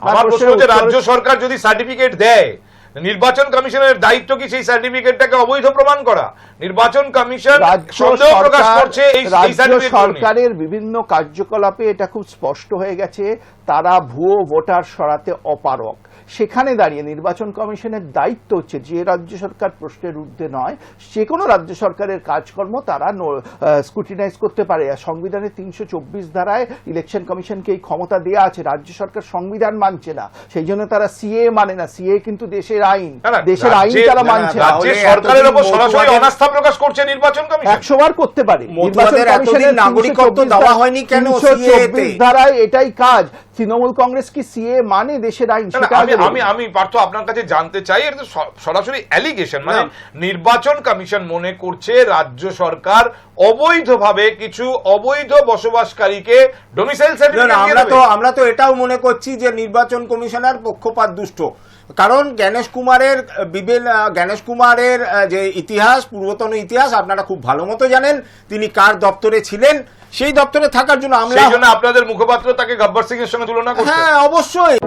আমার প্রশ্ন হচ্ছে, রাজ্য সরকার যদি সার্টিফিকেট দেয়, নির্বাচন কমিশনের দায়িত্ব কি সেই সার্টিফিকেটটাকে অবৈধ প্রমাণ করা? নির্বাচন কমিশন সন্দেহ প্রকাশ করছে এই সার্টিফিকেট। সরকারের বিভিন্ন কার্যকলাপে এটা খুব স্পষ্ট হয়ে গেছে, তারা ভুয়ো ভোটার সরাতে অপারগ। সেখানে দাঁড়িয়ে নির্বাচন কমিশনের দায়িত্ব হচ্ছে, যে রাজ্য সরকার প্রশ্নের ঊর্ধ্বে নয়, যে কোনো রাজ্য সরকারের কাজকর্ম তারা স্ক্রুটিনাইজ করতে পারে। সংবিধানের 324 ধারায় ইলেকশন কমিশনকে এই ক্ষমতা দেওয়া আছে। রাজ্য সরকার সংবিধান মানছে না, সেই জন্য তারা সিএ মানে না। সিএ কিন্তু দেশের আইন, দেশের আইন তারা মানছে না। সরকারের উপর সরাসরি অনাস্থা প্রকাশ করছে নির্বাচন কমিশন। 100 বার করতে পারে। নির্বাচন কমিশনের নাগরিকত্ব দেওয়া হয়নি কেন? 324 ধারায় এটাই কাজ। তৃণমূল কংগ্রেস কি সিএ মানে দেশের আইন? আমি পার্থ আপনার কাছে জানতে চাই, এটা তো সরাসরি অ্যালিগেশন, মানে নির্বাচন কমিশন মনে করছে রাজ্য সরকার অবৈধভাবে কিছু অবৈধ বসবাসকারীকে ডোমিসাইল সার্টিফিকেট। আমরা তো এটাও মনে করছি যে নির্বাচন কমিশনার পক্ষপাত দুষ্ট, কারণ জ্ঞানেশ কুমারের যে ইতিহাস, পূর্বতন ইতিহাস আপনারা খুব ভালো মতো জানেন। তিনি কার দপ্তরে ছিলেন, সেই দপ্তরে থাকার জন্য আপনাদের মুখপাত্র তাকে গব্বর সিং এর সঙ্গে তুলনা করছেন। হ্যাঁ, অবশ্যই।